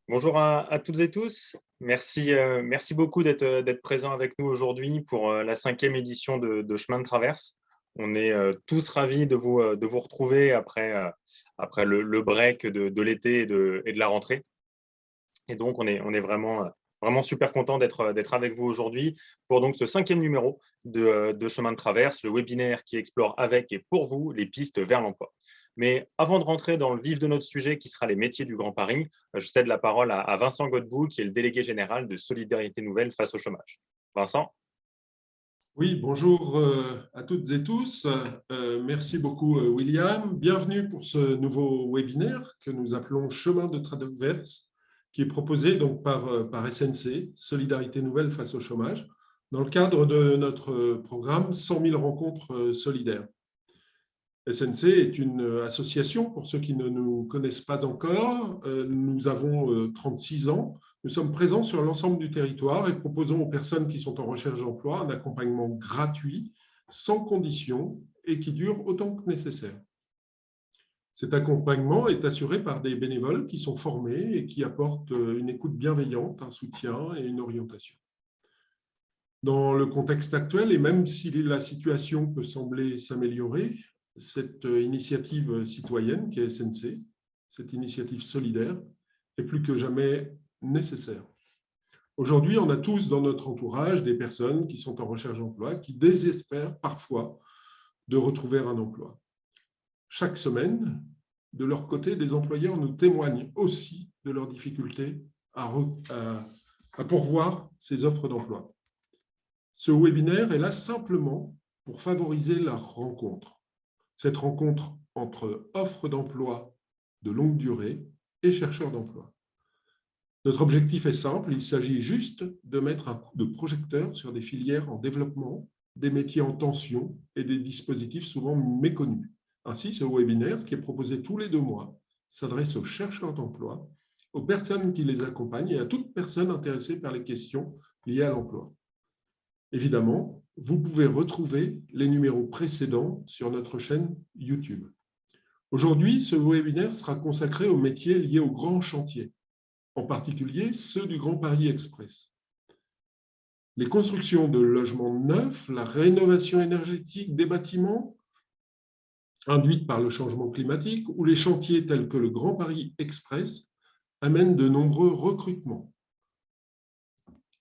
Bonjour à toutes et tous. Merci beaucoup d'être présents avec nous aujourd'hui pour la cinquième édition de Chemin de Traverse. On est tous ravis de vous retrouver après le break de l'été et de la rentrée. Et donc, on est vraiment super content d'être avec vous aujourd'hui pour donc ce cinquième numéro de Chemin de Traverse, le webinaire qui explore avec et pour vous les pistes vers l'emploi. Mais avant de rentrer dans le vif de notre sujet, qui sera les métiers du Grand Paris, je cède la parole à Vincent Godbout, qui est le délégué général de Solidarité Nouvelle face au chômage. Vincent? Oui, bonjour à toutes et tous. Merci beaucoup, William. Bienvenue pour ce nouveau webinaire que nous appelons Chemin de Traverse, qui est proposé donc par SNC, Solidarité Nouvelle face au chômage, dans le cadre de notre programme 100 000 rencontres solidaires. SNC est une association, pour ceux qui ne nous connaissent pas encore. Nous avons 36 ans. Nous sommes présents sur l'ensemble du territoire et proposons aux personnes qui sont en recherche d'emploi un accompagnement gratuit, sans condition et qui dure autant que nécessaire. Cet accompagnement est assuré par des bénévoles qui sont formés et qui apportent une écoute bienveillante, un soutien et une orientation. Dans le contexte actuel, et même si la situation peut sembler s'améliorer, cette initiative citoyenne qui est SNC, cette initiative solidaire, est plus que jamais nécessaire. Aujourd'hui, on a tous dans notre entourage des personnes qui sont en recherche d'emploi, qui désespèrent parfois de retrouver un emploi. Chaque semaine, de leur côté, des employeurs nous témoignent aussi de leurs difficultés à pourvoir ces offres d'emploi. Ce webinaire est là simplement pour favoriser la rencontre. Cette rencontre entre offres d'emploi de longue durée et chercheurs d'emploi. Notre objectif est simple, il s'agit juste de mettre un coup de projecteur sur des filières en développement, des métiers en tension et des dispositifs souvent méconnus. Ainsi, ce webinaire, qui est proposé tous les 2 mois, s'adresse aux chercheurs d'emploi, aux personnes qui les accompagnent et à toute personne intéressée par les questions liées à l'emploi. Évidemment, vous pouvez retrouver les numéros précédents sur notre chaîne YouTube. Aujourd'hui, ce webinaire sera consacré aux métiers liés aux grands chantiers, en particulier ceux du Grand Paris Express. Les constructions de logements neufs, la rénovation énergétique des bâtiments induite par le changement climatique ou les chantiers tels que le Grand Paris Express amènent de nombreux recrutements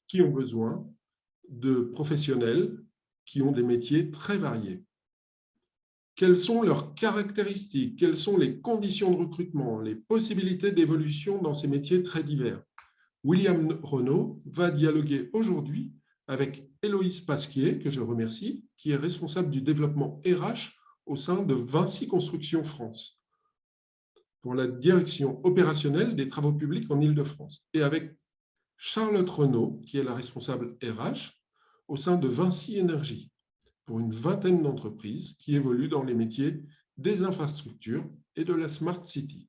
qui ont besoin de professionnels qui ont des métiers très variés. Quelles sont leurs caractéristiques? Quelles sont les conditions de recrutement, les possibilités d'évolution dans ces métiers très divers? William Renaud va dialoguer aujourd'hui avec Héloïse Pasquier, que je remercie, qui est responsable du développement RH au sein de Vinci Construction France, pour la direction opérationnelle des travaux publics en Île-de-France, et avec Charlotte Renaud, qui est la responsable RH au sein de Vinci Énergie, pour une vingtaine d'entreprises qui évoluent dans les métiers des infrastructures et de la Smart City.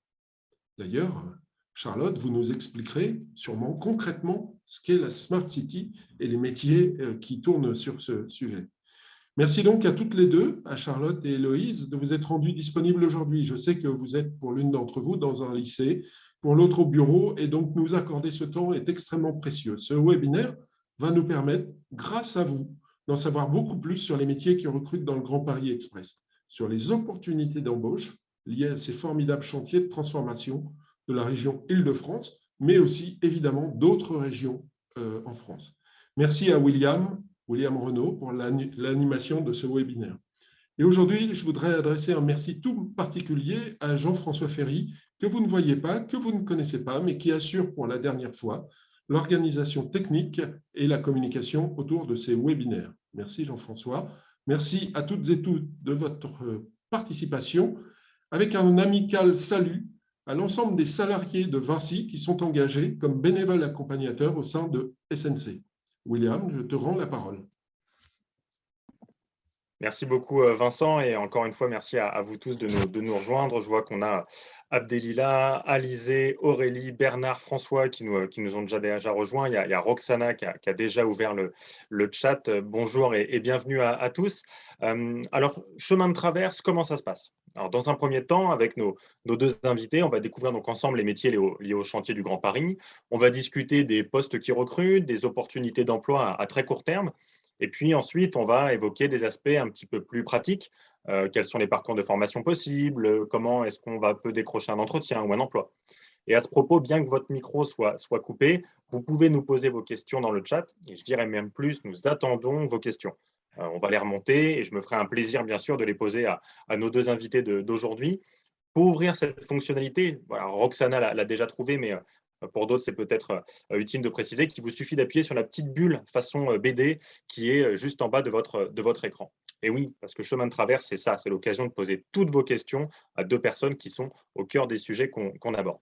D'ailleurs, Charlotte, vous nous expliquerez sûrement concrètement ce qu'est la Smart City et les métiers qui tournent sur ce sujet. Merci donc à toutes les deux, à Charlotte et Héloïse, de vous être rendues disponibles aujourd'hui. Je sais que vous êtes pour l'une d'entre vous dans un lycée, pour l'autre au bureau, et donc nous accorder ce temps est extrêmement précieux. Ce webinaire va nous permettre, grâce à vous, d'en savoir beaucoup plus sur les métiers qui recrutent dans le Grand Paris Express, sur les opportunités d'embauche liées à ces formidables chantiers de transformation de la région Île-de-France, mais aussi évidemment d'autres régions en France. Merci à William Renaud pour l'animation de ce webinaire. Et aujourd'hui, je voudrais adresser un merci tout particulier à Jean-François Ferry, que vous ne voyez pas, que vous ne connaissez pas, mais qui assure pour la dernière fois l'organisation technique et la communication autour de ces webinaires. Merci Jean-François. Merci à toutes et tous de votre participation, avec un amical salut à l'ensemble des salariés de Vinci qui sont engagés comme bénévoles accompagnateurs au sein de SNC. William, je te rends la parole. Merci beaucoup Vincent et encore une fois merci à vous tous de nous rejoindre. Je vois qu'on a Abdelila, Alizé, Aurélie, Bernard, François qui nous ont déjà rejoints. Il y a Roxana qui a déjà ouvert le chat. Bonjour et bienvenue à tous. Alors, chemin de traverse, comment ça se passe? Alors, dans un premier temps, avec nos deux invités, on va découvrir donc ensemble les métiers liés au chantier du Grand Paris. On va discuter des postes qui recrutent, des opportunités d'emploi à très court terme. Et puis ensuite, on va évoquer des aspects un petit peu plus pratiques. Quels sont les parcours de formation possibles? Comment est-ce qu'on peut décrocher un entretien ou un emploi? Et à ce propos, bien que votre micro soit coupé, vous pouvez nous poser vos questions dans le chat. Et je dirais même plus, nous attendons vos questions. On va les remonter et je me ferai un plaisir, bien sûr, de les poser à nos deux invités d'aujourd'hui. Pour ouvrir cette fonctionnalité, voilà, Roxana l'a déjà trouvé, mais pour d'autres, c'est peut-être utile de préciser qu'il vous suffit d'appuyer sur la petite bulle façon BD qui est juste en bas de votre écran. Et oui, parce que chemin de traverse, c'est ça, c'est l'occasion de poser toutes vos questions à deux personnes qui sont au cœur des sujets qu'on aborde.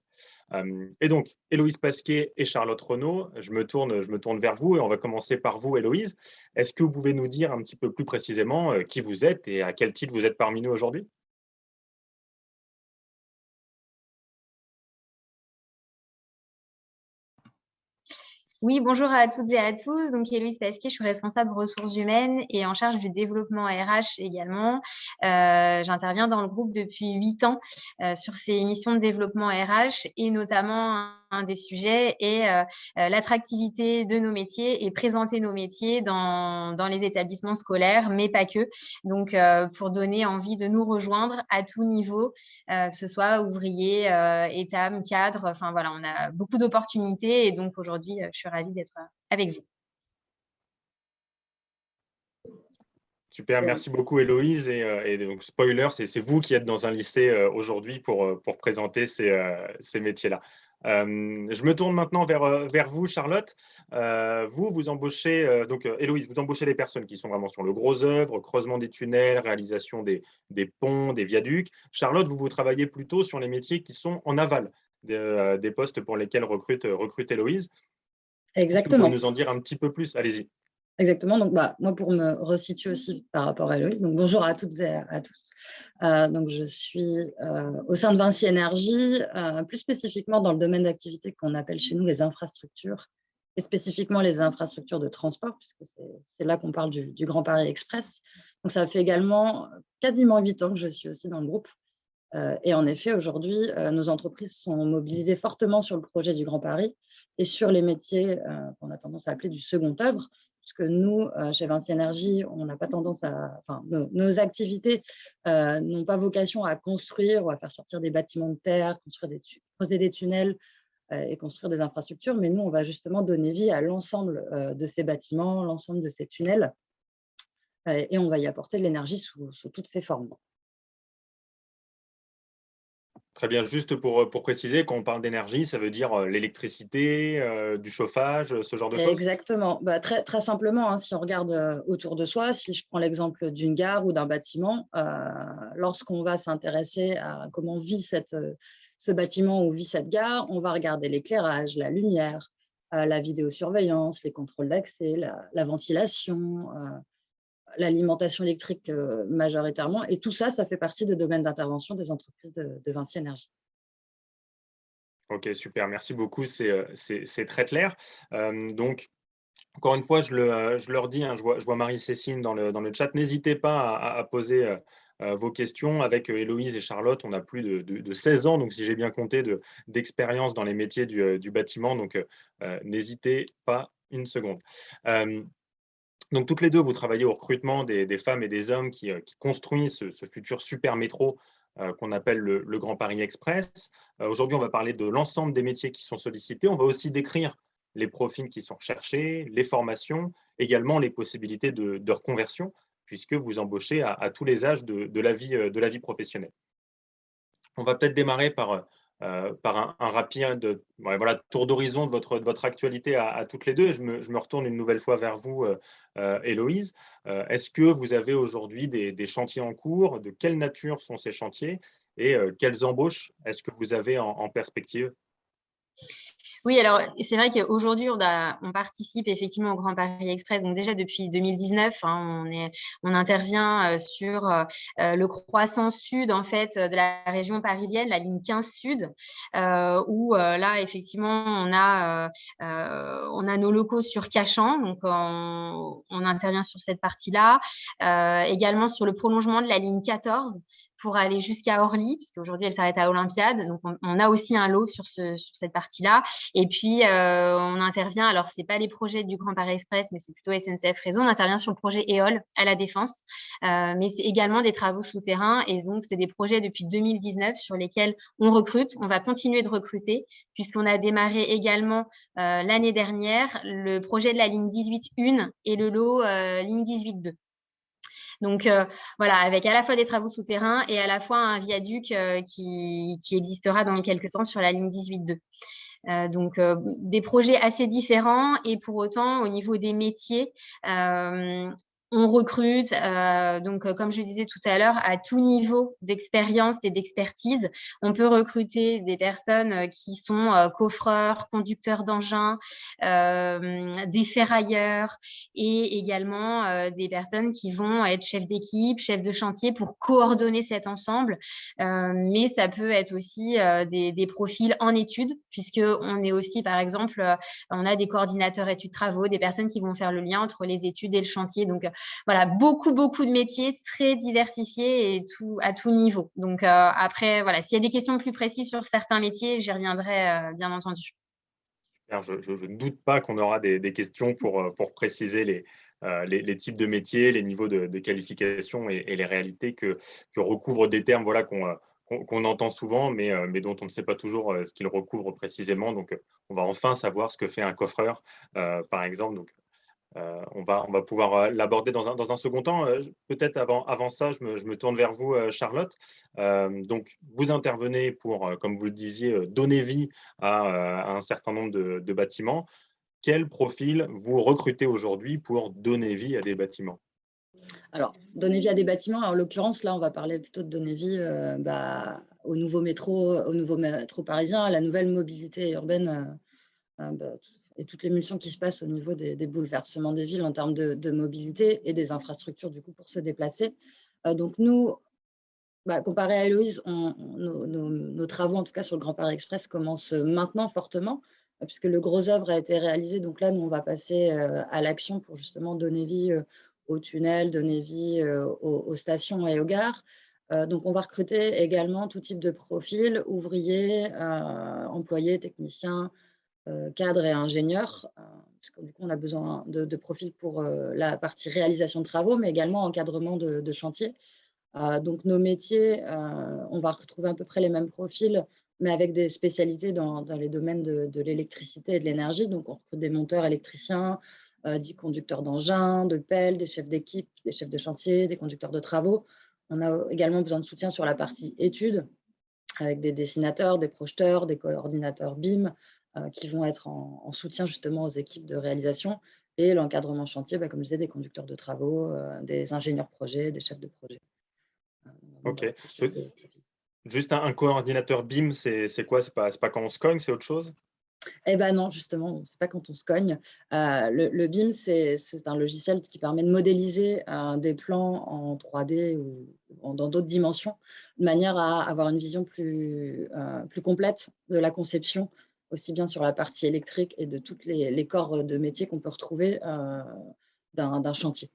Et donc, Héloïse Pasquier et Charlotte Renaud, je me tourne vers vous et on va commencer par vous, Héloïse. Est-ce que vous pouvez nous dire un petit peu plus précisément qui vous êtes et à quel titre vous êtes parmi nous aujourd'hui? Oui, bonjour à toutes et à tous. Donc, Héloïse Pasquier, je suis responsable ressources humaines et en charge du développement RH également. J'interviens dans le groupe depuis 8 ans sur ces missions de développement RH et notamment un des sujets est l'attractivité de nos métiers et présenter nos métiers dans les établissements scolaires, mais pas que. Donc, pour donner envie de nous rejoindre à tout niveau, que ce soit ouvrier, étam, cadre. Enfin voilà, on a beaucoup d'opportunités et donc aujourd'hui, je suis ravie d'être avec vous. Super, merci beaucoup Héloïse. Et donc, spoiler, c'est vous qui êtes dans un lycée aujourd'hui pour présenter ces métiers-là. Je me tourne maintenant vers vous, Charlotte. Vous embauchez, donc Héloïse, vous embauchez les personnes qui sont vraiment sur le gros œuvre, creusement des tunnels, réalisation des ponts, des viaducs. Charlotte, vous travaillez plutôt sur les métiers qui sont en aval des postes pour lesquels recrute Héloïse. Est-ce que vous pouvez Exactement. nous en dire un petit peu plus? Allez-y. Exactement. Donc, moi, pour me resituer aussi par rapport à Eloïse, donc bonjour à toutes et à tous. Donc, je suis au sein de Vinci Énergie, plus spécifiquement dans le domaine d'activité qu'on appelle chez nous les infrastructures, et spécifiquement les infrastructures de transport, puisque c'est là qu'on parle du Grand Paris Express. Donc, ça fait également quasiment 8 ans que je suis aussi dans le groupe. Et en effet, aujourd'hui, nos entreprises sont mobilisées fortement sur le projet du Grand Paris et sur les métiers qu'on a tendance à appeler du second œuvre, puisque nous, chez Vinci Énergie, on n'a pas tendance à… Enfin, nos activités n'ont pas vocation à construire ou à faire sortir des bâtiments de terre, creuser des tunnels et construire des infrastructures, mais nous, on va justement donner vie à l'ensemble de ces bâtiments, l'ensemble de ces tunnels, et on va y apporter de l'énergie sous toutes ses formes. Très bien, juste pour préciser, quand on parle d'énergie, ça veut dire l'électricité, du chauffage, ce genre de choses? Exactement. Bah, très, très simplement, hein, si on regarde autour de soi, si je prends l'exemple d'une gare ou d'un bâtiment, lorsqu'on va s'intéresser à comment vit ce bâtiment ou vit cette gare, on va regarder l'éclairage, la lumière, la vidéosurveillance, les contrôles d'accès, la ventilation, l'alimentation électrique majoritairement. Et tout ça, ça fait partie des domaines d'intervention des entreprises de Vinci Énergie. Ok, super, merci beaucoup, c'est très clair. Donc, encore une fois, je leur dis, hein, je vois Marie-Cécile dans le chat, n'hésitez pas à poser vos questions. Avec Héloïse et Charlotte, on a plus de 16 ans, donc si j'ai bien compté, d'expérience dans les métiers du bâtiment, donc n'hésitez pas une seconde. Donc, toutes les deux, vous travaillez au recrutement des femmes et des hommes qui construisent ce futur super métro qu'on appelle le Grand Paris Express. Aujourd'hui, on va parler de l'ensemble des métiers qui sont sollicités. On va aussi décrire les profils qui sont recherchés, les formations, également les possibilités de reconversion, puisque vous embauchez à tous les âges de la vie professionnelle. On va peut-être démarrer par un rapide voilà, tour d'horizon de votre actualité à toutes les deux. Je me retourne une nouvelle fois vers vous, Héloïse. Est-ce que vous avez aujourd'hui des chantiers en cours? De quelle nature sont ces chantiers? Et quelles embauches est-ce que vous avez en perspective? Oui, alors c'est vrai qu'aujourd'hui, on participe effectivement au Grand Paris Express. Donc déjà depuis 2019, hein, on intervient sur le croissant sud en fait de la région parisienne, la ligne 15 sud, où là effectivement on a nos locaux sur Cachan, donc on intervient sur cette partie-là. Également sur le prolongement de la ligne 14 pour aller jusqu'à Orly, puisqu'aujourd'hui elle s'arrête à Olympiade. Donc on a aussi un lot sur cette partie-là. Et puis, on intervient, alors ce n'est pas les projets du Grand Paris Express, mais c'est plutôt SNCF Réseau. On intervient sur le projet EOL à La Défense, mais c'est également des travaux souterrains. Et donc, c'est des projets depuis 2019 sur lesquels on recrute. On va continuer de recruter, puisqu'on a démarré également l'année dernière le projet de la ligne 18-1 et le lot ligne 18-2. Donc, voilà, avec à la fois des travaux souterrains et à la fois un viaduc qui existera dans quelques temps sur la ligne 18-2. Donc, des projets assez différents et pour autant, au niveau des métiers, on recrute, donc comme je disais tout à l'heure, à tout niveau d'expérience et d'expertise. On peut recruter des personnes qui sont coffreurs, conducteurs d'engins, des ferrailleurs et également des personnes qui vont être chefs d'équipe, chefs de chantier pour coordonner cet ensemble. Mais ça peut être aussi des profils en études, puisqu'on est aussi, par exemple, on a des coordinateurs études travaux, des personnes qui vont faire le lien entre les études et le chantier. Donc, voilà, beaucoup de métiers très diversifiés et à tout niveau. Donc, après, voilà, s'il y a des questions plus précises sur certains métiers, j'y reviendrai, bien entendu. Je ne doute pas qu'on aura des questions pour préciser les types de métiers, les niveaux de qualification et les réalités que recouvrent des termes voilà, qu'on entend souvent, mais dont on ne sait pas toujours ce qu'ils recouvrent précisément. Donc, on va enfin savoir ce que fait un coffreur, par exemple. Donc, on va pouvoir l'aborder dans un second temps. Peut-être avant ça, je me tourne vers vous, Charlotte. Donc, vous intervenez pour, comme vous le disiez, donner vie à un certain nombre de bâtiments. Quel profil vous recrutez aujourd'hui pour donner vie à des bâtiments? Alors, donner vie à des bâtiments, en l'occurrence, là, on va parler plutôt de donner vie au nouveau métro parisien, à la nouvelle mobilité urbaine et toutes les émulsions qui se passent au niveau des bouleversements des villes en termes de mobilité et des infrastructures du coup, pour se déplacer. Donc nous, comparé à Héloïse, nos travaux, en tout cas sur le Grand Paris Express, commencent maintenant fortement, puisque le gros œuvre a été réalisé. Donc là, nous, on va passer à l'action pour justement donner vie aux tunnels, donner vie aux stations et aux gares. Donc, on va recruter également tout type de profils, ouvriers, employés, techniciens, cadres et ingénieurs, parce que du coup, on a besoin de profils pour la partie réalisation de travaux, mais également encadrement de chantier. Donc, nos métiers, on va retrouver à peu près les mêmes profils, mais avec des spécialités dans les domaines de l'électricité et de l'énergie. Donc, on recrute des monteurs électriciens, des conducteurs d'engins, de pelles, des chefs d'équipe, des chefs de chantier, des conducteurs de travaux. On a également besoin de soutien sur la partie études, avec des dessinateurs, des projeteurs, des coordinateurs BIM, qui vont être en soutien justement aux équipes de réalisation. Et l'encadrement chantier, comme je disais, des conducteurs de travaux, des ingénieurs projets, des chefs de projet. Donc, Ok. voilà, Juste un coordinateur BIM, c'est quoi? C'est pas quand on se cogne, c'est autre chose? eh bien non, justement, c'est pas quand on se cogne. Le BIM, c'est un logiciel qui permet de modéliser des plans en 3D ou dans d'autres dimensions, de manière à avoir une vision plus complète de la conception, aussi bien sur la partie électrique et de tous les corps de métier qu'on peut retrouver d'un chantier.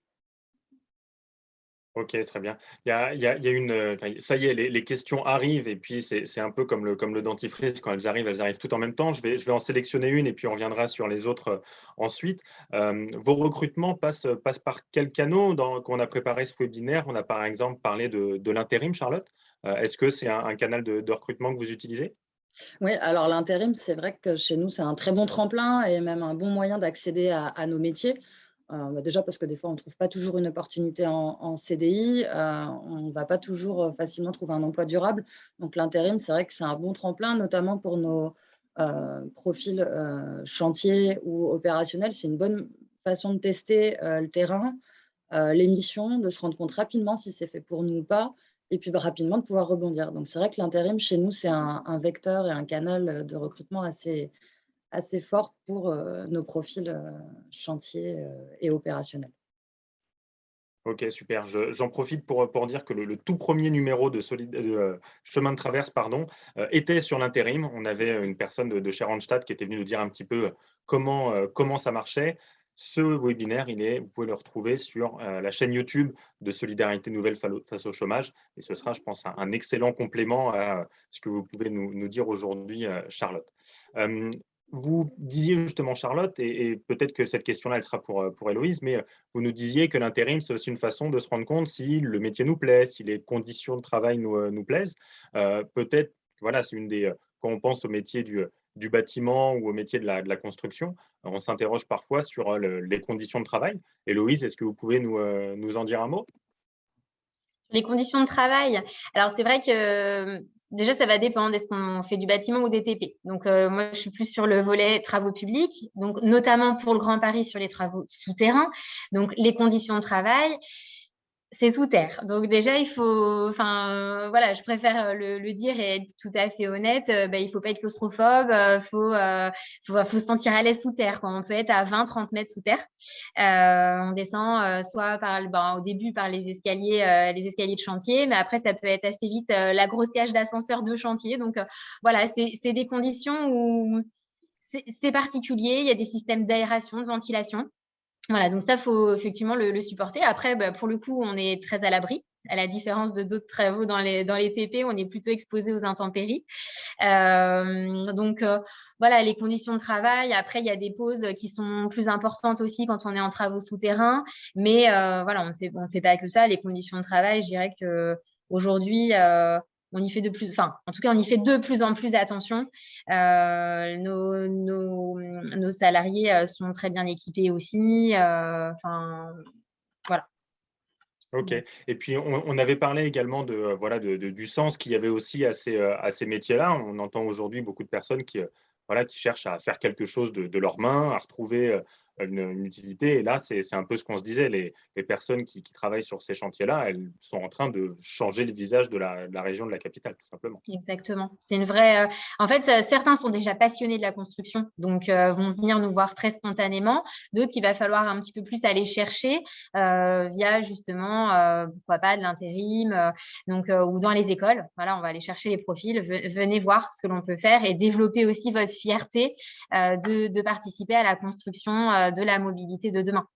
Ok, très bien. Il y a une, enfin, ça y est, les questions arrivent et puis c'est un peu comme le dentifrice, quand elles arrivent toutes en même temps. Je vais en sélectionner une et puis on reviendra sur les autres ensuite. Vos recrutements passent par quel canot quand on a préparé ce webinaire? On a par exemple parlé de l'intérim, Charlotte. Est-ce que c'est un canal de recrutement que vous utilisez? Oui, alors l'intérim, c'est vrai que chez nous, c'est un très bon tremplin et même un bon moyen d'accéder à nos métiers. Déjà parce que des fois, on ne trouve pas toujours une opportunité en CDI, on ne va pas toujours facilement trouver un emploi durable. Donc l'intérim, c'est vrai que c'est un bon tremplin, notamment pour nos profils chantier ou opérationnels. C'est une bonne façon de tester le terrain, les missions, de se rendre compte rapidement si c'est fait pour nous ou pas. et puis rapidement de pouvoir rebondir. Donc, c'est vrai que l'intérim, chez nous, c'est un vecteur et un canal de recrutement assez fort pour nos profils chantier et opérationnels. Ok, super. J'en profite pour dire que le tout premier numéro de Chemin de Traverse pardon, était sur l'intérim. On avait une personne de chez Randstad qui était venue nous dire un petit peu comment ça marchait. Ce webinaire, vous pouvez le retrouver sur la chaîne YouTube de Solidarité Nouvelle face au chômage. Et ce sera, je pense, un excellent complément à ce que vous pouvez nous dire aujourd'hui, Charlotte. Vous disiez justement, Charlotte, et peut-être que cette question-là, elle sera pour Héloïse, mais vous nous disiez que l'intérim, c'est aussi une façon de se rendre compte si le métier nous plaît, si les conditions de travail nous plaisent. Peut-être, voilà, c'est quand on pense au métier du bâtiment ou au métier de la construction, on s'interroge parfois sur les conditions de travail. Héloïse, est-ce que vous pouvez nous en dire un mot? Les conditions de travail. Alors, c'est vrai que déjà, ça va dépendre. Est-ce qu'on fait du bâtiment ou des TP? Donc, moi, je suis plus sur le volet travaux publics, donc notamment pour le Grand Paris sur les travaux souterrains. Donc, les conditions de travail, c'est sous terre. Donc déjà, voilà, je préfère le dire et être tout à fait honnête. Il faut pas être claustrophobe, faut se sentir à l'aise sous terre, quoi. On peut être à 20-30 mètres sous terre. On descend soit au début par les escaliers de chantier, mais après ça peut être assez vite la grosse cage d'ascenseur de chantier. Donc voilà, c'est des conditions où c'est particulier. Il y a des systèmes d'aération, de ventilation. Voilà, donc ça, il faut effectivement le supporter. Après, pour le coup, on est très à l'abri. À la différence de d'autres travaux dans les TP, on est plutôt exposé aux intempéries. Donc, voilà, les conditions de travail. Après, il y a des pauses qui sont plus importantes aussi quand on est en travaux souterrains. Mais voilà, on ne fait pas que ça. Les conditions de travail, je dirais qu'aujourd'hui, on y fait en tout cas, on y fait de plus en plus attention. Nos salariés sont très bien équipés aussi. Voilà. Ok. Et puis, on avait parlé également du sens qu'il y avait aussi à ces métiers-là. On entend aujourd'hui beaucoup de personnes qui cherchent à faire quelque chose de leurs mains, à retrouver une utilité. Et là, c'est un peu ce qu'on se disait. Les personnes qui travaillent sur ces chantiers-là, elles sont en train de changer le visage de la région de la capitale, tout simplement. Exactement. C'est une vraie. En fait, certains sont déjà passionnés de la construction, donc vont venir nous voir très spontanément. D'autres qu'il va falloir un petit peu plus aller chercher via justement, pourquoi pas, de l'intérim, ou dans les écoles. Voilà, on va aller chercher les profils. Venez voir ce que l'on peut faire et développer aussi votre fierté de participer à la construction de la mobilité de demain.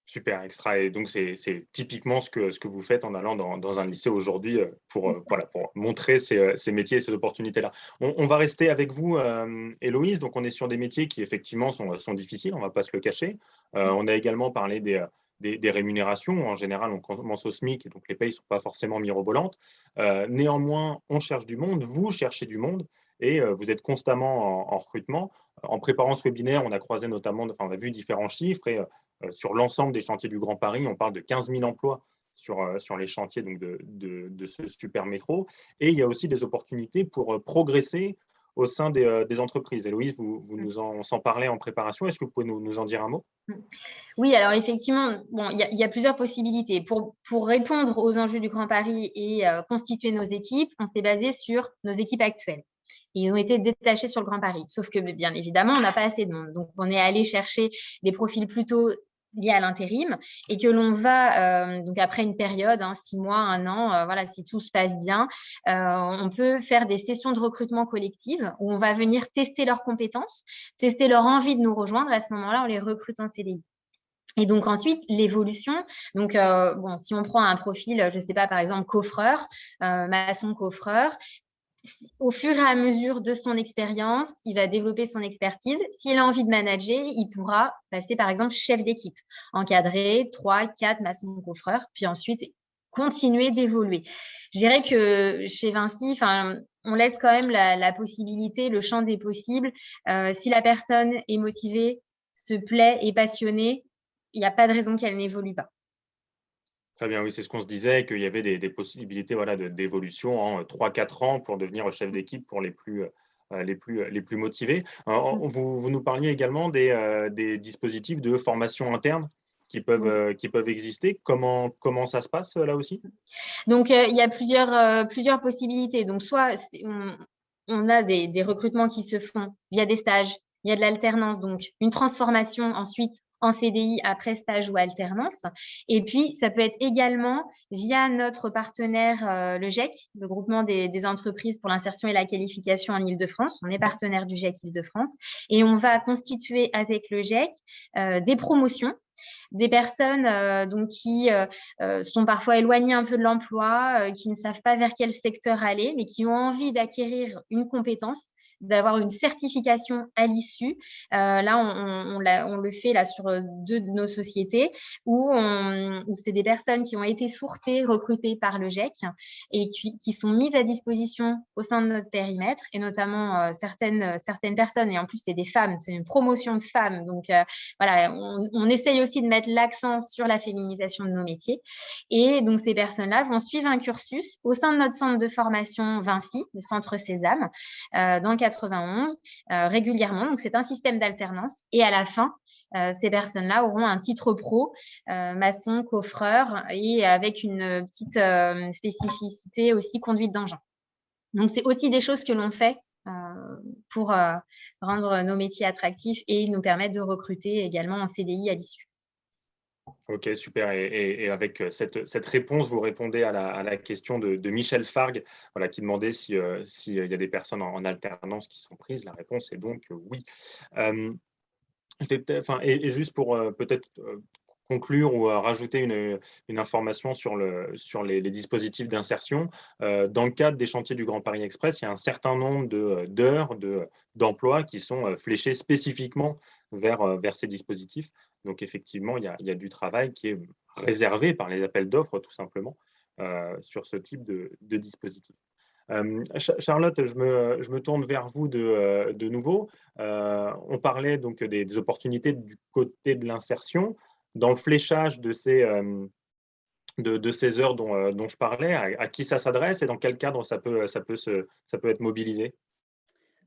Super, extra. Et donc, c'est typiquement ce que vous faites en allant dans un lycée aujourd'hui pour montrer ces métiers et ces opportunités-là. On va rester avec vous, Héloïse. Donc, on est sur des métiers qui, effectivement, sont difficiles, on ne va pas se le cacher. On a également parlé des rémunérations. En général, on commence au SMIC, et donc les payes ne sont pas forcément mirobolantes. Néanmoins, on cherche du monde, vous cherchez du monde, et vous êtes constamment en recrutement. En préparant ce webinaire, on a croisé notamment, on a vu différents chiffres, et sur l'ensemble des chantiers du Grand Paris, on parle de 15 000 emplois sur les chantiers donc de ce super métro. Et il y a aussi des opportunités pour progresser au sein des entreprises. Héloïse, vous nous en parlez en préparation. Est-ce que vous pouvez nous en dire un mot? Oui, alors effectivement, il y a plusieurs possibilités. Pour répondre aux enjeux du Grand Paris et constituer nos équipes, on s'est basé sur nos équipes actuelles. Et ils ont été détachés sur le Grand Paris. Sauf que, bien évidemment, on n'a pas assez de monde. Donc, on est allé chercher des profils plutôt liés à l'intérim et que l'on va, donc après une période, 6 mois, 1 an, voilà, si tout se passe bien, on peut faire des sessions de recrutement collective où on va venir tester leurs compétences, tester leur envie de nous rejoindre. À ce moment-là, on les recrute en CDI. Et donc ensuite, l'évolution. Donc, si on prend un profil, je ne sais pas, par exemple, coffreur, maçon coffreur, au fur et à mesure de son expérience, il va développer son expertise. S'il a envie de manager, il pourra passer, par exemple, chef d'équipe, encadrer 3, 4 maçons coffreurs, puis ensuite continuer d'évoluer. Je dirais que chez Vinci, on laisse quand même la possibilité, le champ des possibles. Si la personne est motivée, se plaît, est passionnée, il n'y a pas de raison qu'elle n'évolue pas. Très bien, oui, c'est ce qu'on se disait, qu'il y avait des possibilités d'évolution en 3-4 ans pour devenir chef d'équipe pour les plus motivés. Vous nous parliez également des dispositifs de formation interne qui peuvent exister. Comment ça se passe là aussi? Donc, il y a plusieurs possibilités. Donc, soit on a des recrutements qui se font via des stages, il y a de l'alternance, donc une transformation ensuite en CDI après stage ou alternance. Et puis, ça peut être également via notre partenaire, le GEC, le groupement des entreprises pour l'insertion et la qualification en Île-de-France. On est partenaire du GEC Île-de-France et on va constituer avec le GEC des promotions, des personnes donc qui sont parfois éloignées un peu de l'emploi, qui ne savent pas vers quel secteur aller, mais qui ont envie d'acquérir une compétence, d'avoir une certification à l'issue. Là, on le fait là sur 2 de nos sociétés où c'est des personnes qui ont été sourcées, recrutées par le GEC et qui sont mises à disposition au sein de notre périmètre et notamment certaines personnes. Et en plus, c'est des femmes, c'est une promotion de femmes. Donc, voilà, on essaye aussi de mettre l'accent sur la féminisation de nos métiers. Et donc, ces personnes-là vont suivre un cursus au sein de notre centre de formation Vinci, le centre Sésame, dans le 91, régulièrement. Donc, c'est un système d'alternance. Et à la fin, ces personnes-là auront un titre pro, maçon, coffreur, et avec une petite spécificité aussi conduite d'engin. Donc, c'est aussi des choses que l'on fait pour rendre nos métiers attractifs et nous permettre de recruter également en CDI à l'issue. Ok, super. Et avec cette réponse, vous répondez à la question de Michel Fargue, voilà, qui demandait s'il y a des personnes en alternance qui sont prises. La réponse est donc oui. Et juste pour peut-être conclure ou rajouter une information sur les dispositifs d'insertion. Dans le cadre des chantiers du Grand Paris Express, il y a un certain nombre d'heures d'emploi qui sont fléchées spécifiquement vers ces dispositifs. Donc, effectivement, il y a du travail qui est réservé par les appels d'offres, tout simplement, sur ce type de dispositif. Charlotte, je me tourne vers vous de nouveau. On parlait donc des opportunités du côté de l'insertion. Dans le fléchage de ces heures dont je parlais, à qui ça s'adresse et dans quel cadre ça peut être mobilisé?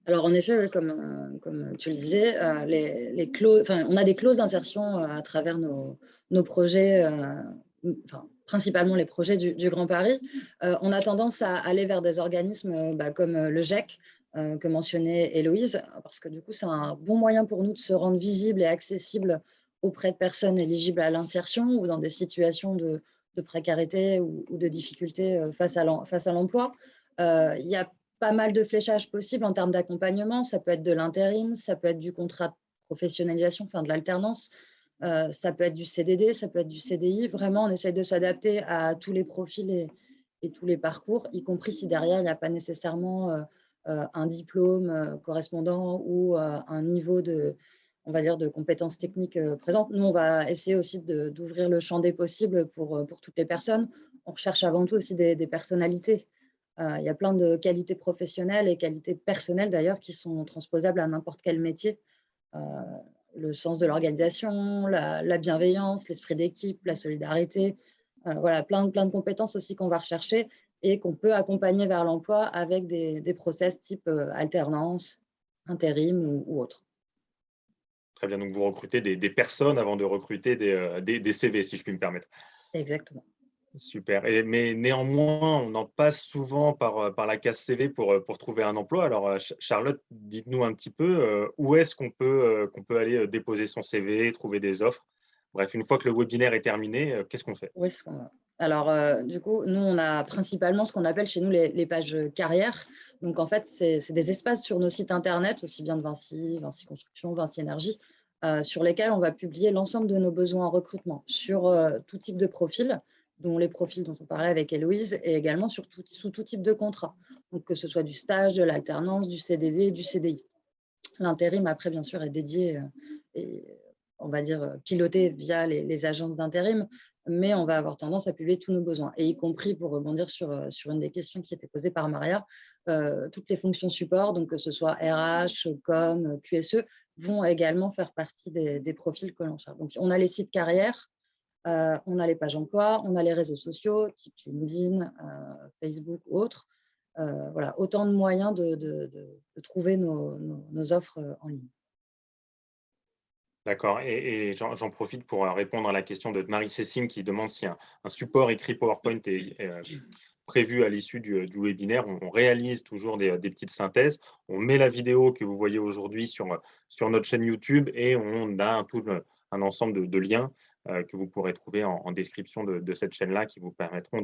Alors en effet, comme tu le disais, les clauses, on a des clauses d'insertion à travers nos projets, principalement les projets du Grand Paris. On a tendance à aller vers des organismes comme le GEC, que mentionnait Héloïse, parce que du coup, c'est un bon moyen pour nous de se rendre visible et accessible auprès de personnes éligibles à l'insertion ou dans des situations de précarité ou de difficultés face à l'emploi. Il y a pas mal de fléchages possibles en termes d'accompagnement. Ça peut être de l'intérim, ça peut être du contrat de professionnalisation, de l'alternance, ça peut être du CDD, ça peut être du CDI. Vraiment, on essaye de s'adapter à tous les profils et tous les parcours, y compris si derrière, il n'y a pas nécessairement un diplôme correspondant ou un niveau on va dire, de compétences techniques présentes. Nous, on va essayer aussi d'ouvrir le champ des possibles pour toutes les personnes. On recherche avant tout aussi des personnalités. Il y a plein de qualités professionnelles et qualités personnelles d'ailleurs qui sont transposables à n'importe quel métier. Le sens de l'organisation, la bienveillance, l'esprit d'équipe, la solidarité. Voilà, plein de compétences aussi qu'on va rechercher et qu'on peut accompagner vers l'emploi avec des process type alternance, intérim ou autre. Très bien, donc vous recrutez des personnes avant de recruter des CV, si je puis me permettre. Exactement. Super. Mais néanmoins, on en passe souvent par la case CV pour trouver un emploi. Alors, Charlotte, dites-nous un petit peu où est-ce qu'on peut aller déposer son CV, trouver des offres. Bref, une fois que le webinaire est terminé, qu'est-ce qu'on fait? Où est-ce qu'on va? Alors, du coup, nous, on a principalement ce qu'on appelle chez nous les pages carrières. Donc, en fait, c'est des espaces sur nos sites internet, aussi bien de Vinci, Vinci Construction, Vinci Énergie, sur lesquels on va publier l'ensemble de nos besoins en recrutement sur tout type de profil, dont les profils dont on parlait avec Héloïse, et également sous tout type de contrat. Donc, que ce soit du stage, de l'alternance, du CDD, du CDI. L'intérim, après, bien sûr, est dédié et on va dire piloté via les agences d'intérim, mais on va avoir tendance à publier tous nos besoins, et y compris, pour rebondir sur une des questions qui était posée par Maria, toutes les fonctions support, donc que ce soit RH, com, QSE, vont également faire partie des profils que l'on cherche. Donc, on a les sites carrières, on a les pages emploi, on a les réseaux sociaux, type LinkedIn, Facebook ou autres. Voilà, autant de moyens de trouver nos offres en ligne. D'accord. Et j'en profite pour répondre à la question de Marie-Cécile qui demande si un support écrit PowerPoint est prévu à l'issue du webinaire. On réalise toujours des petites synthèses. On met la vidéo que vous voyez aujourd'hui sur notre chaîne YouTube et on a un ensemble de liens que vous pourrez trouver en description de cette chaîne-là qui vous permettront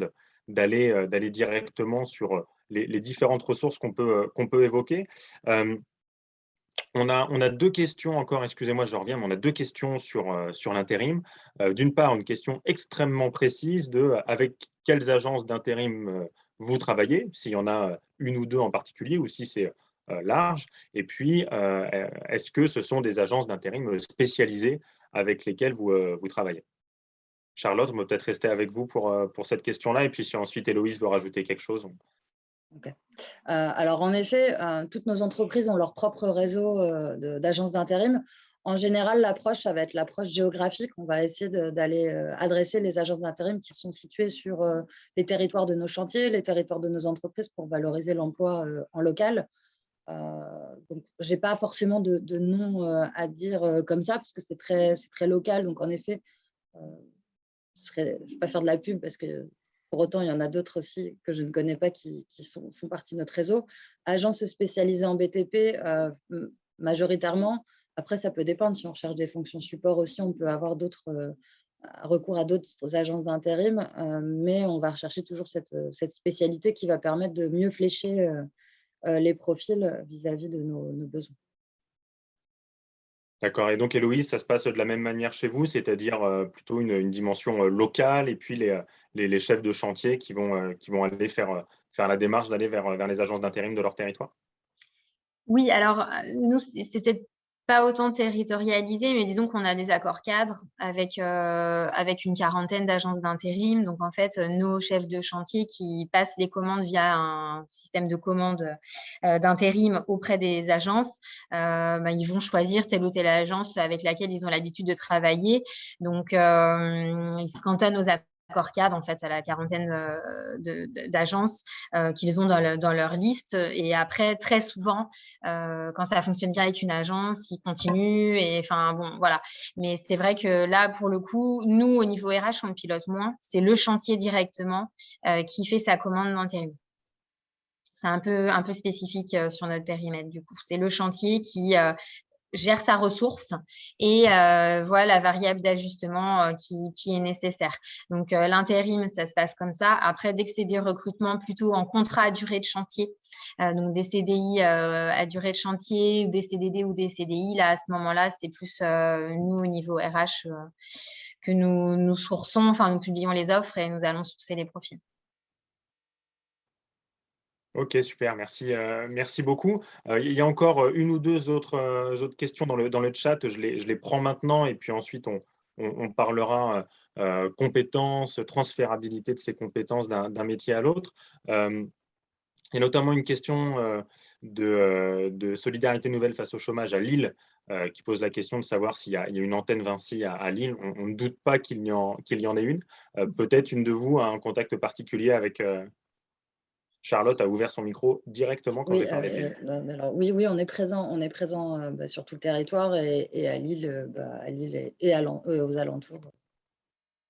d'aller directement sur les différentes ressources qu'on peut évoquer. On a deux questions encore, excusez-moi, je reviens, mais on a deux questions sur l'intérim. D'une part, une question extrêmement précise avec quelles agences d'intérim vous travaillez, s'il y en a une ou deux en particulier, ou si c'est large. Et puis, est-ce que ce sont des agences d'intérim spécialisées avec lesquelles vous travaillez? Charlotte, on va peut-être rester avec vous pour cette question-là. Et puis, si ensuite Héloïse veut rajouter quelque chose. Okay. Alors, en effet, toutes nos entreprises ont leur propre réseau d'agences d'intérim. En général, l'approche, ça va être l'approche géographique. On va essayer d'aller adresser les agences d'intérim qui sont situées sur les territoires de nos chantiers, les territoires de nos entreprises pour valoriser l'emploi en local. Donc, je n'ai pas forcément de nom à dire comme ça, parce que c'est très local. Donc, en effet, je ne vais pas faire de la pub parce que pour autant, il y en a d'autres aussi que je ne connais pas qui font partie de notre réseau. Agences spécialisées en BTP, majoritairement. Après, ça peut dépendre. Si on recherche des fonctions support aussi, on peut avoir recours à d'autres agences d'intérim, mais on va rechercher toujours cette spécialité qui va permettre de mieux flécher les profils vis-à-vis de nos besoins. D'accord. Et donc, Héloïse, ça se passe de la même manière chez vous, c'est-à-dire plutôt une dimension locale et puis les chefs de chantier qui vont aller faire la démarche d'aller vers les agences d'intérim de leur territoire? Oui, alors nous, c'est peut-être pas autant territorialisé, mais disons qu'on a des accords cadres avec une quarantaine d'agences d'intérim. Donc, en fait, nos chefs de chantier qui passent les commandes via un système de commande d'intérim auprès des agences, ils vont choisir telle ou telle agence avec laquelle ils ont l'habitude de travailler. Donc, ils se cantonnent aux accords cadres, en fait, à la quarantaine d'agences qu'ils ont dans leur liste. Et après, très souvent, quand ça fonctionne bien avec une agence, ils continuent. Et enfin, bon, voilà. Mais c'est vrai que là, pour le coup, nous, au niveau RH, on le pilote moins. C'est le chantier directement qui fait sa commande d'intérim. C'est un peu spécifique sur notre périmètre, du coup. C'est le chantier qui gère sa ressource et voit la variable d'ajustement qui est nécessaire. Donc, l'intérim, ça se passe comme ça. Après, dès que c'est des recrutements plutôt en contrat à durée de chantier, donc des CDI à durée de chantier ou des CDD ou des CDI, là, à ce moment-là, c'est plus nous, au niveau RH, que nous sourçons, enfin, nous publions les offres et nous allons sourcer les profils. Ok, super, merci beaucoup. Il y a encore une ou deux autres questions dans le chat. Je les prends maintenant et puis ensuite on parlera compétences, transférabilité de ces compétences d'un métier à l'autre. Il y a notamment une question de Solidarité Nouvelle face au chômage à Lille qui pose la question de savoir s'il y a une antenne Vinci à Lille. On ne doute pas qu'il y en ait une. Peut-être une de vous a un contact particulier avec… Charlotte a ouvert son micro directement quand j'ai parlé de Lille. Oui, on est présent sur tout le territoire et à Lille, et aux alentours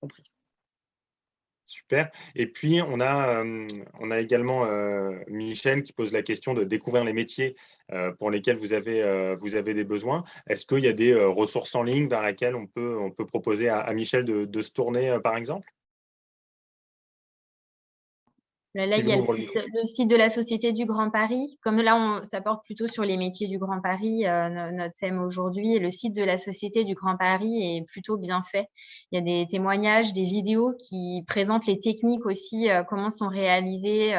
compris. Super. Et puis, on a également Michel qui pose la question de découvrir les métiers pour lesquels vous avez des besoins. Est-ce qu'il y a des ressources en ligne vers lesquelles on peut proposer à Michel de se tourner, par exemple? Là, il y a le site de la Société du Grand Paris. Comme là, ça porte plutôt sur les métiers du Grand Paris, notre thème aujourd'hui. Le site de la Société du Grand Paris est plutôt bien fait. Il y a des témoignages, des vidéos qui présentent les techniques aussi, comment sont réalisés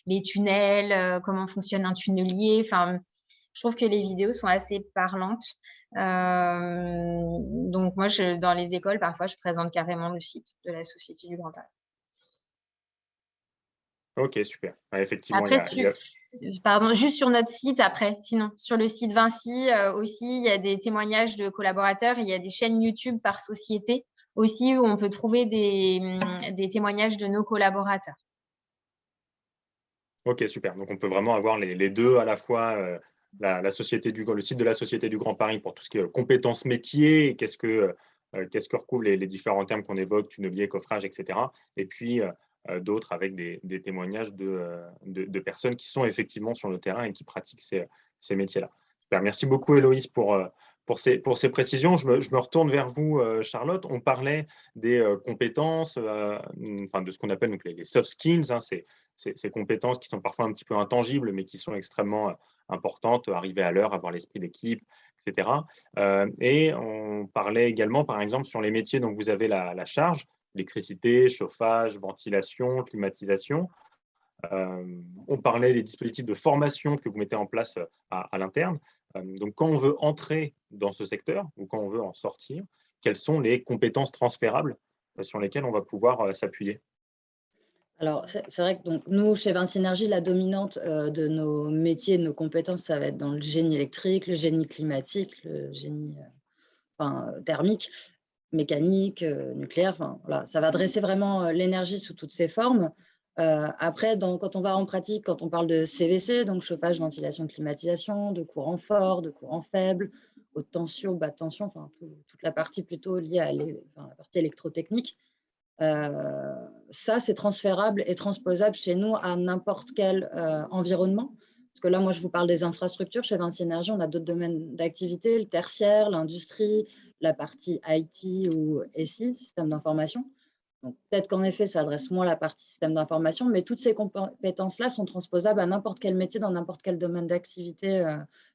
les tunnels, comment fonctionne un tunnelier. Enfin, je trouve que les vidéos sont assez parlantes. Donc, moi, dans les écoles, parfois, je présente carrément le site de la Société du Grand Paris. Ok, super. Ouais, effectivement, Après, pardon, juste sur notre site, sinon, sur le site Vinci aussi, il y a des témoignages de collaborateurs, il y a des chaînes YouTube par société aussi où on peut trouver des témoignages de nos collaborateurs. Ok, super. Donc, on peut vraiment avoir les deux à la fois le site de la Société du Grand Paris pour tout ce qui est compétences métiers, qu'est-ce que recouvrent les différents termes qu'on évoque, tunnelier, coffrage, etc. Et puis, d'autres avec des témoignages de personnes qui sont effectivement sur le terrain et qui pratiquent ces métiers-là. Super. Merci beaucoup, Héloïse, pour ces précisions. Je me retourne vers vous, Charlotte. On parlait des compétences, de ce qu'on appelle donc, les soft skills, hein, ces compétences qui sont parfois un petit peu intangibles, mais qui sont extrêmement importantes, arriver à l'heure, avoir l'esprit d'équipe, etc. Et on parlait également, par exemple, sur les métiers dont vous avez la charge, électricité, chauffage, ventilation, climatisation. On parlait des dispositifs de formation que vous mettez en place à l'interne. Donc, quand on veut entrer dans ce secteur ou quand on veut en sortir, quelles sont les compétences transférables sur lesquelles on va pouvoir s'appuyer? Alors, c'est vrai que donc, nous, chez Vinci Énergie, la dominante de nos métiers, de nos compétences, ça va être dans le génie électrique, le génie climatique, le génie thermique, mécanique, nucléaire. Voilà, ça va dresser vraiment l'énergie sous toutes ses formes. Après, quand on va en pratique, quand on parle de CVC, donc chauffage, ventilation, climatisation, de courant fort, de courant faible, haute tension, bas tension, toute la partie plutôt liée à la partie électrotechnique, ça, c'est transférable et transposable chez nous à n'importe quel environnement. Parce que là, moi, je vous parle des infrastructures. Chez Vinci Énergie, on a d'autres domaines d'activité, le tertiaire, l'industrie, la partie IT ou SI, système d'information. Donc, peut-être qu'en effet, ça adresse moins la partie système d'information, mais toutes ces compétences-là sont transposables à n'importe quel métier dans n'importe quel domaine d'activité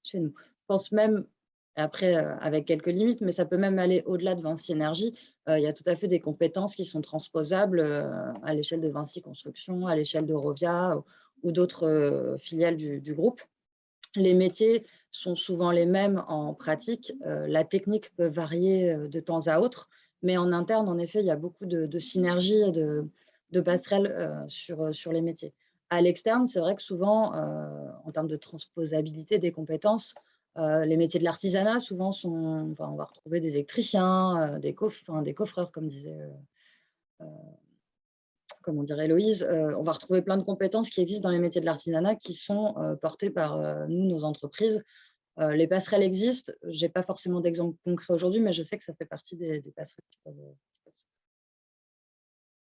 chez nous. Je pense même, après, avec quelques limites, mais ça peut même aller au-delà de Vinci Énergie. Il y a tout à fait des compétences qui sont transposables à l'échelle de Vinci Construction, à l'échelle d'Eurovia ou d'autres filiales du groupe. Les métiers sont souvent les mêmes en pratique. La technique peut varier de temps à autre, mais en interne, en effet, il y a beaucoup de synergies et de passerelles sur les métiers. À l'externe, c'est vrai que souvent, en termes de transposabilité des compétences, les métiers de l'artisanat, souvent, on va retrouver des électriciens, des coffreurs, comme on dirait Héloïse. On va retrouver plein de compétences qui existent dans les métiers de l'artisanat qui sont portées par nous, nos entreprises. Les passerelles existent. Je n'ai pas forcément d'exemple concret aujourd'hui, mais je sais que ça fait partie des passerelles qui peuvent.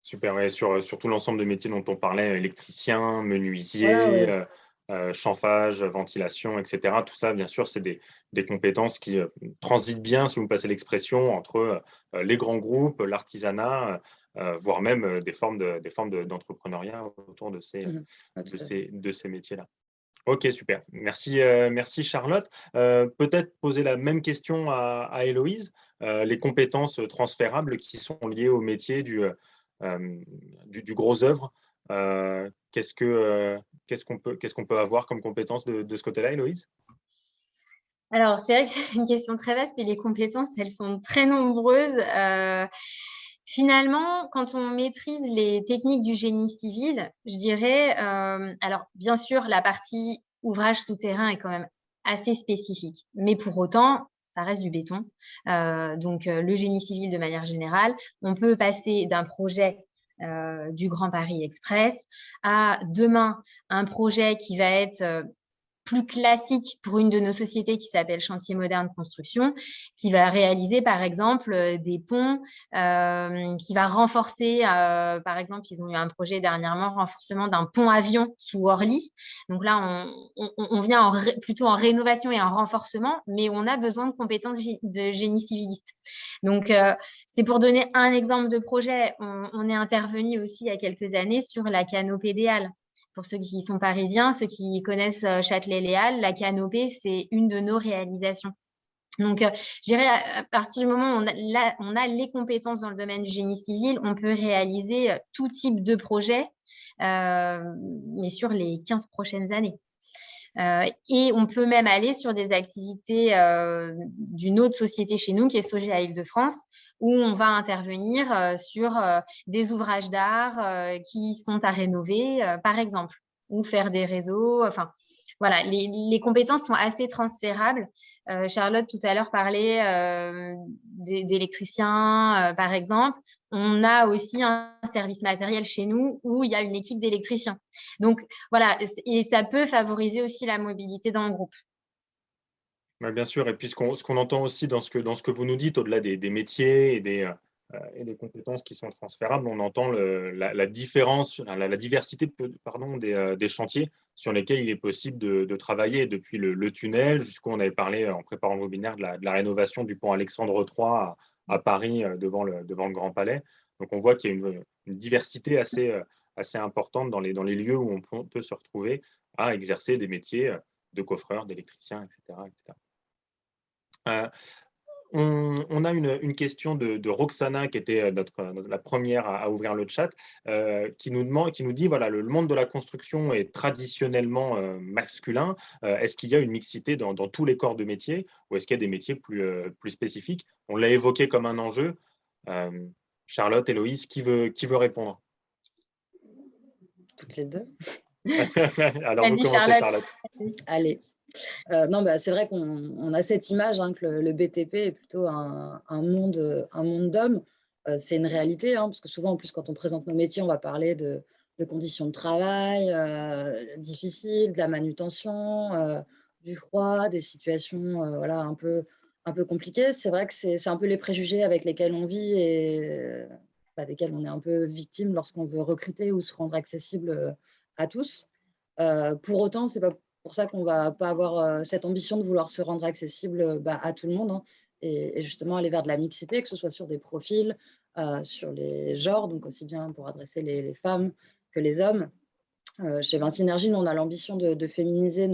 Super, ouais, sur tout l'ensemble des métiers dont on parlait, électricien, menuisier, Voilà, ouais. chauffage, ventilation, etc. Tout ça, bien sûr, c'est des compétences qui transitent bien, si vous me passez l'expression, entre les grands groupes, l'artisanat, voire même des formes d'entrepreneuriat autour de ces métiers-là. Ok, super. Merci Charlotte. Peut-être poser la même question à Héloïse. Les compétences transférables qui sont liées au métier du gros œuvre. Qu'est-ce qu'on peut avoir comme compétences de ce côté-là, Héloïse? Alors, c'est vrai que c'est une question très vaste, mais les compétences, elles sont très nombreuses. Finalement, quand on maîtrise les techniques du génie civil, je dirais, alors bien sûr, la partie ouvrage souterrain est quand même assez spécifique, mais pour autant, ça reste du béton. Donc, le génie civil de manière générale, on peut passer d'un projet du Grand Paris Express à demain un projet qui va être plus classique pour une de nos sociétés qui s'appelle Chantier Moderne Construction, qui va réaliser par exemple des ponts, qui va renforcer, par exemple, ils ont eu un projet dernièrement, renforcement d'un pont avion sous Orly. Donc là, on vient plutôt en rénovation et en renforcement, mais on a besoin de compétences de génie civiliste. Donc, c'est pour donner un exemple de projet. On est intervenu aussi il y a quelques années sur la canopée des Halles. Pour ceux qui sont parisiens, ceux qui connaissent Châtelet-Les Halles, la canopée, c'est une de nos réalisations. Donc, je dirais, à partir du moment où on a les compétences dans le domaine du génie civil, on peut réaliser tout type de projet, mais sur les 15 prochaines années. Et on peut même aller sur des activités d'une autre société chez nous, qui est Sogea Île-de-France, où on va intervenir sur des ouvrages d'art qui sont à rénover, par exemple, ou faire des réseaux. Enfin, voilà, les compétences sont assez transférables. Charlotte, tout à l'heure, parlait d'électriciens, par exemple. On a aussi un service matériel chez nous où il y a une équipe d'électriciens. Donc, voilà, et ça peut favoriser aussi la mobilité dans le groupe. Ouais, bien sûr. Et puis, ce qu'on entend aussi dans ce que vous nous dites, au-delà des métiers et des compétences qui sont transférables, on entend la différence, la diversité pardon, des chantiers sur lesquels il est possible de travailler, depuis le tunnel jusqu'où on avait parlé en préparant le webinaire de la rénovation du pont Alexandre III à Paris, devant le Grand Palais. Donc, on voit qu'il y a une diversité assez importante dans les lieux où on peut se retrouver à exercer des métiers de coffreur, d'électricien, etc., etc. On a une question de Roxana, qui était la première à ouvrir le chat, qui nous dit, voilà, le monde de la construction est traditionnellement masculin. Est-ce qu'il y a une mixité dans tous les corps de métier, ou est-ce qu'il y a des métiers plus spécifiques? On l'a évoqué comme un enjeu. Charlotte, Héloïse, qui veut répondre? Toutes les deux. Alors, vous Vas-y, commencez, Charlotte. Allez. Non, c'est vrai qu'on a cette image, hein, que le BTP est plutôt un monde d'hommes. C'est une réalité, hein, parce que souvent, en plus, quand on présente nos métiers, on va parler de conditions de travail difficiles, de la manutention, du froid, des situations voilà, un peu compliquées. C'est vrai que c'est un peu les préjugés avec lesquels on vit et desquels on est un peu victime lorsqu'on veut recruter ou se rendre accessible à tous. Pour autant, c'est pas pour ça qu'on ne va pas avoir cette ambition de vouloir se rendre accessible à tout le monde, hein, et justement aller vers de la mixité, que ce soit sur des profils, sur les genres, donc aussi bien pour adresser les femmes que les hommes. Chez Vinci Énergie, nous, on a l'ambition de féminiser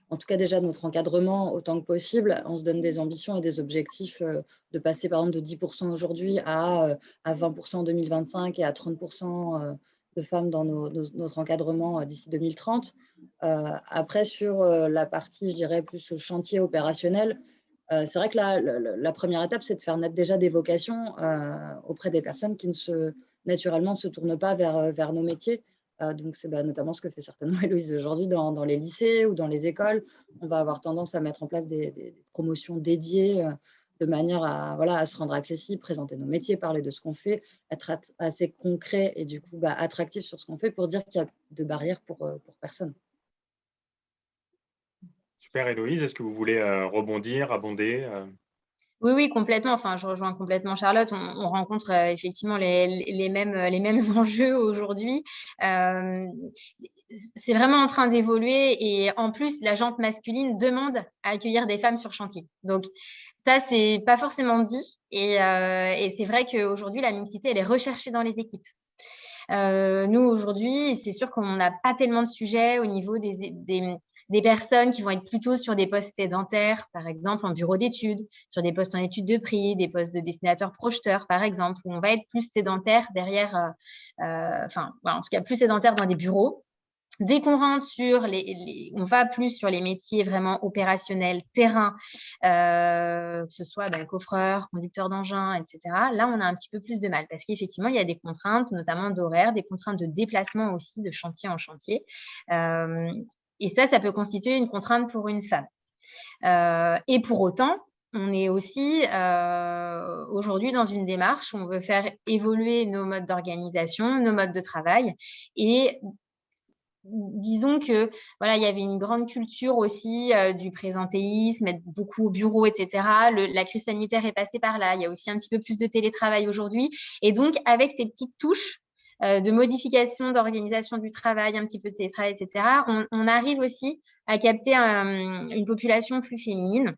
en tout cas déjà notre encadrement autant que possible. On se donne des ambitions et des objectifs de passer par exemple de 10% aujourd'hui à 20% en 2025 et à 30% de femmes dans notre encadrement d'ici 2030. Après, sur la partie, je dirais, plus chantier opérationnel, c'est vrai que la première étape, c'est de faire naître déjà des vocations auprès des personnes qui naturellement ne se tournent pas vers nos métiers. Donc, c'est notamment ce que fait certainement Héloïse aujourd'hui dans les lycées ou dans les écoles. On va avoir tendance à mettre en place des promotions dédiées de manière à se rendre accessible, présenter nos métiers, parler de ce qu'on fait, être assez concret et du coup attractif sur ce qu'on fait pour dire qu'il y a de barrières pour personne. Super, Héloïse. Est-ce que vous voulez rebondir, abonder? Oui, complètement. Enfin, je rejoins complètement Charlotte. On rencontre effectivement les mêmes enjeux aujourd'hui. C'est vraiment en train d'évoluer et en plus, la gente masculine demande à accueillir des femmes sur chantier. Donc, ça, c'est pas forcément dit. Et c'est vrai qu'aujourd'hui, la mixité, elle est recherchée dans les équipes. Nous, aujourd'hui, c'est sûr qu'on n'a pas tellement de sujets au niveau des personnes qui vont être plutôt sur des postes sédentaires, par exemple en bureau d'études, sur des postes en études de prix, des postes de dessinateurs projeteurs, par exemple, où on va être plus sédentaire derrière, en tout cas plus sédentaire dans des bureaux. Dès qu'on rentre sur on va plus sur les métiers vraiment opérationnels, terrain, que ce soit coffreur, conducteur d'engin, etc. Là, on a un petit peu plus de mal parce qu'effectivement, il y a des contraintes, notamment d'horaire, des contraintes de déplacement aussi, de chantier en chantier. Et ça peut constituer une contrainte pour une femme. Et pour autant, on est aussi aujourd'hui dans une démarche où on veut faire évoluer nos modes d'organisation, nos modes de travail et disons que voilà, il y avait une grande culture aussi du présentéisme, être beaucoup au bureau, etc. La crise sanitaire est passée par là. Il y a aussi un petit peu plus de télétravail aujourd'hui. Et donc, avec ces petites touches de modification d'organisation du travail, un petit peu de télétravail, etc., on arrive aussi à capter une population plus féminine.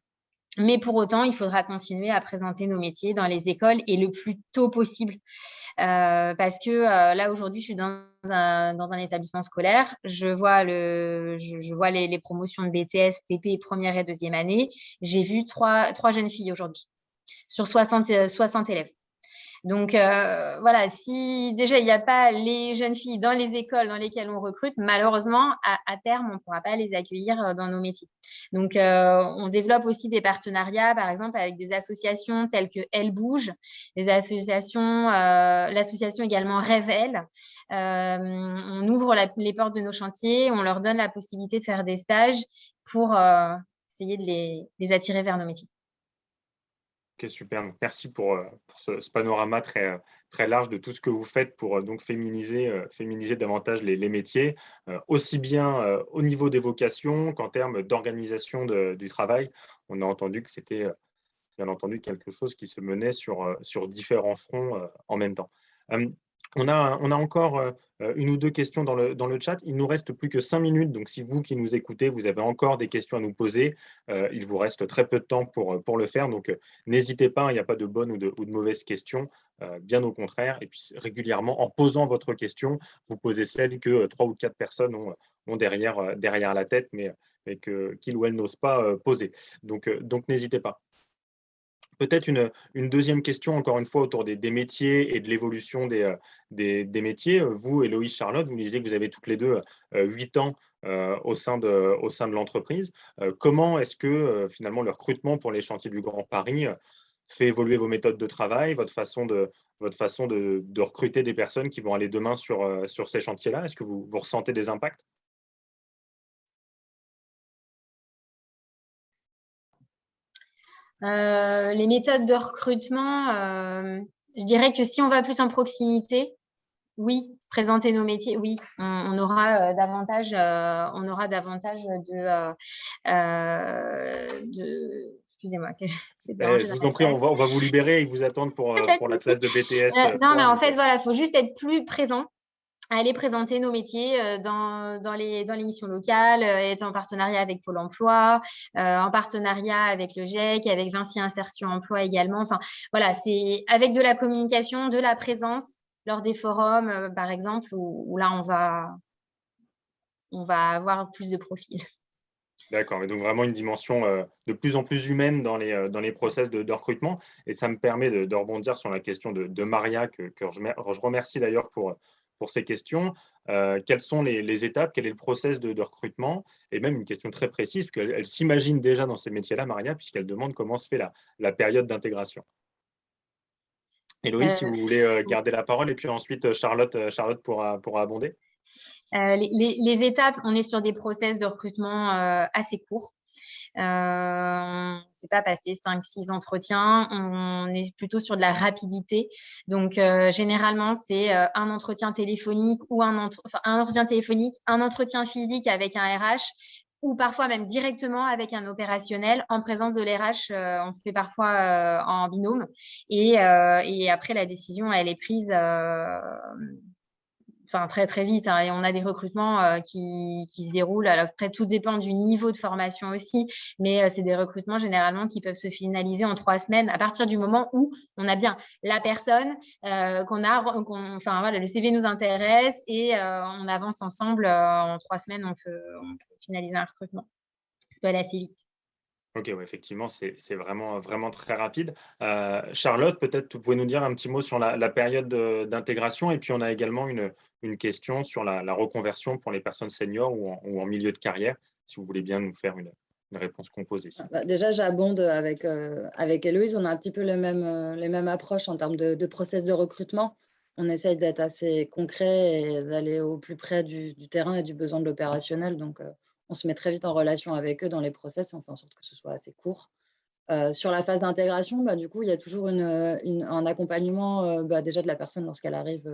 Mais pour autant, il faudra continuer à présenter nos métiers dans les écoles et le plus tôt possible. Parce que là, aujourd'hui, je suis dans un établissement scolaire. Je vois les promotions de BTS, TP, première et deuxième année. J'ai vu trois jeunes filles aujourd'hui sur 60 élèves. Donc, voilà, si déjà il n'y a pas les jeunes filles dans les écoles dans lesquelles on recrute, malheureusement, à terme, on ne pourra pas les accueillir dans nos métiers. Donc, on développe aussi des partenariats, par exemple, avec des associations telles que Elle Bouge, l'association également Révèle. On ouvre les portes de nos chantiers, on leur donne la possibilité de faire des stages pour essayer de les attirer vers nos métiers. Ok, super. Donc, merci pour ce panorama très, très large de tout ce que vous faites pour donc féminiser davantage les métiers, aussi bien au niveau des vocations qu'en termes d'organisation du travail. On a entendu que c'était bien entendu quelque chose qui se menait sur différents fronts en même temps. On a encore une ou deux questions dans le chat. Il nous reste plus que 5 minutes. Donc, si vous qui nous écoutez, vous avez encore des questions à nous poser, il vous reste très peu de temps pour le faire. Donc, n'hésitez pas, il n'y a pas de bonnes ou de mauvaises questions, bien au contraire. Et puis, régulièrement, en posant votre question, vous posez celle que 3 ou 4 personnes ont derrière la tête, mais qu'ils ou elles n'osent pas poser. Donc, n'hésitez pas. Peut-être une deuxième question, encore une fois, autour des métiers et de l'évolution des métiers. Vous, Héloïse, Charlotte, vous disiez que vous avez toutes les deux 8 ans au sein de l'entreprise. Comment est-ce que finalement le recrutement pour les chantiers du Grand Paris fait évoluer vos méthodes de travail, votre façon de recruter des personnes qui vont aller demain sur ces chantiers-là? Est-ce que vous ressentez des impacts? Les méthodes de recrutement, je dirais que si on va plus en proximité, oui, présenter nos métiers, oui, on aura davantage excusez-moi, Je vous en prie, on va vous libérer et vous attendre pour la classe de BTS non, 3, mais en donc, fait, voilà, il faut juste être plus présent, aller présenter nos métiers dans les missions locales, être en partenariat avec Pôle emploi, en partenariat avec le GIEC, avec Vinci Insertion Emploi également. Enfin, voilà, c'est avec de la communication, de la présence lors des forums, par exemple, où là, on va avoir plus de profils. D'accord, mais donc vraiment une dimension de plus en plus humaine dans les process de recrutement. Et ça me permet de rebondir sur la question de Maria, que je remercie d'ailleurs pour ces questions. Quelles sont les étapes, quel est le process de recrutement? Et même une question très précise, parce qu'elle s'imagine déjà dans ces métiers-là, Maria, puisqu'elle demande comment se fait la période d'intégration. Héloïse, si vous voulez garder la parole, et puis ensuite Charlotte pourra abonder. Les étapes, on est sur des process de recrutement assez courts. On ne fait pas passer 5-6 entretiens, on est plutôt sur de la rapidité. Donc, généralement, c'est un entretien téléphonique ou un entretien téléphonique, un entretien physique avec un RH ou parfois même directement avec un opérationnel en présence de l'RH. On fait parfois en binôme et après, la décision, elle est prise très très vite, hein, et on a des recrutements qui se déroulent. Alors, après, tout dépend du niveau de formation aussi, mais c'est des recrutements généralement qui peuvent se finaliser en 3 semaines à partir du moment où on a bien la personne, voilà, le CV nous intéresse et on avance ensemble. En 3 semaines, on peut finaliser un recrutement. Ça peut aller assez vite. Ok, ouais, effectivement, c'est vraiment, vraiment très rapide. Charlotte, peut-être vous pouvez nous dire un petit mot sur la période d'intégration, et puis on a également une question sur la reconversion pour les personnes seniors ou en milieu de carrière, si vous voulez bien nous faire une réponse composée. Déjà, j'abonde avec Héloïse. On a un petit peu les mêmes approches en termes de process de recrutement. On essaye d'être assez concret et d'aller au plus près du terrain et du besoin de l'opérationnel. Donc, on se met très vite en relation avec eux dans les process. On fait en sorte que ce soit assez court. Sur la phase d'intégration, du coup, il y a toujours un accompagnement déjà de la personne lorsqu'elle arrive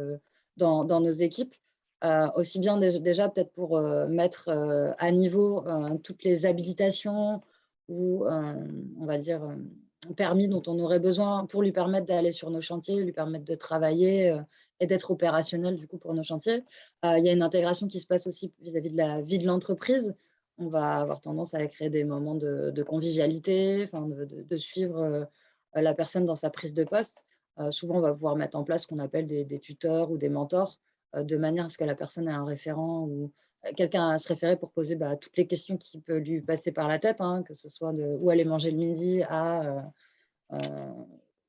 dans nos équipes. Aussi bien déjà peut-être pour mettre à niveau toutes les habilitations ou, on va dire, permis dont on aurait besoin pour lui permettre d'aller sur nos chantiers, lui permettre de travailler et d'être opérationnel du coup pour nos chantiers. Il y a une intégration qui se passe aussi vis-à-vis de la vie de l'entreprise. On va avoir tendance à créer des moments de convivialité, de suivre la personne dans sa prise de poste. Souvent, on va pouvoir mettre en place ce qu'on appelle des tuteurs ou des mentors, de manière à ce que la personne ait un référent ou quelqu'un à se référer pour poser toutes les questions qui peuvent lui passer par la tête, hein, que ce soit de où aller manger le midi à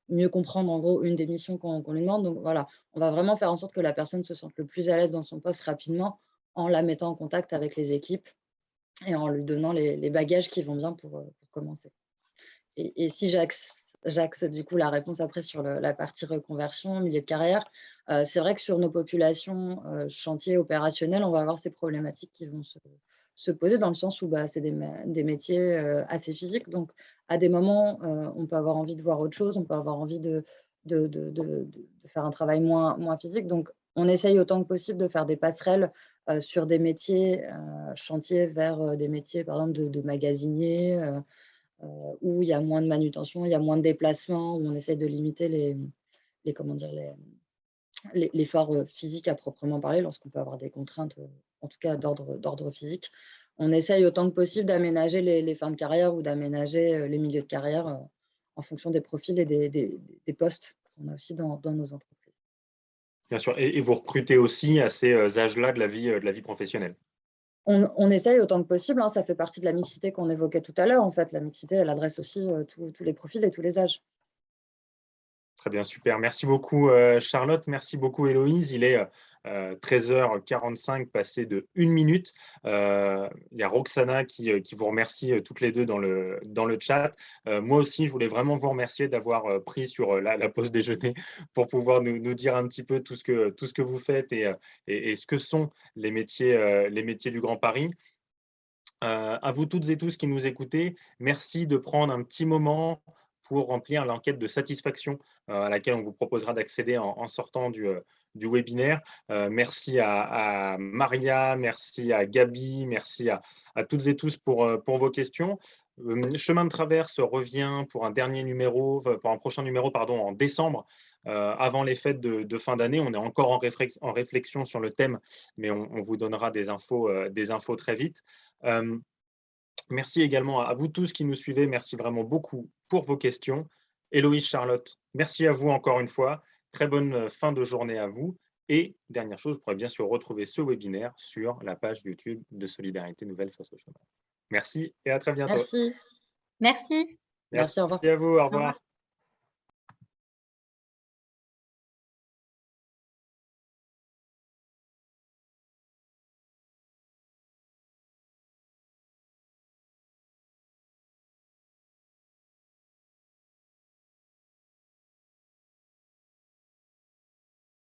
mieux comprendre en gros une des missions qu'on lui demande. Donc voilà, on va vraiment faire en sorte que la personne se sente le plus à l'aise dans son poste rapidement en la mettant en contact avec les équipes et en lui donnant les bagages qui vont bien pour commencer. Et si j'axe du coup la réponse après sur la partie reconversion, milieu de carrière, c'est vrai que sur nos populations chantier opérationnel, on va avoir ces problématiques qui vont se poser dans le sens où c'est des métiers assez physiques. Donc, à des moments, on peut avoir envie de voir autre chose, on peut avoir envie de faire un travail moins physique. Donc, on essaye autant que possible de faire des passerelles sur des métiers, chantiers vers des métiers, par exemple, de magasinier, où il y a moins de manutention, il y a moins de déplacements, où on essaye de limiter comment dire, l'effort physique à proprement parler, lorsqu'on peut avoir des contraintes, en tout cas d'ordre physique. On essaye autant que possible d'aménager les fins de carrière ou d'aménager les milieux de carrière en fonction des profils et des postes qu'on a aussi dans nos entreprises. Bien sûr. Et vous recrutez aussi à ces âges-là de la vie professionnelle. On essaye autant que possible, hein, ça fait partie de la mixité qu'on évoquait tout à l'heure. En fait, la mixité, elle adresse aussi tous les profils et tous les âges. Très bien, super. Merci beaucoup, Charlotte. Merci beaucoup, Héloïse. Il est 13h45, passé de 1 minute. Il y a Roxana qui vous remercie toutes les deux dans le chat. Moi aussi, je voulais vraiment vous remercier d'avoir pris sur la pause déjeuner pour pouvoir nous dire un petit peu tout ce que vous faites et ce que sont les métiers du Grand Paris. À vous toutes et tous qui nous écoutez, merci de prendre un petit moment pour remplir l'enquête de satisfaction à laquelle on vous proposera d'accéder en sortant du webinaire. Merci à Maria, merci à Gabi, merci à toutes et tous pour vos questions. Chemin de Traverse revient pour un prochain numéro en décembre, avant les fêtes de fin d'année. On est encore en réflexion sur le thème, mais on vous donnera des infos très vite. Merci également à vous tous qui nous suivez. Merci vraiment beaucoup pour vos questions. Héloïse, Charlotte, merci à vous encore une fois. Très bonne fin de journée à vous. Et dernière chose, vous pourrez bien sûr retrouver ce webinaire sur la page YouTube de Solidarité Nouvelle Face au Chômage. Merci et à très bientôt. Merci. Merci. Merci, au revoir. Merci à vous. Au revoir.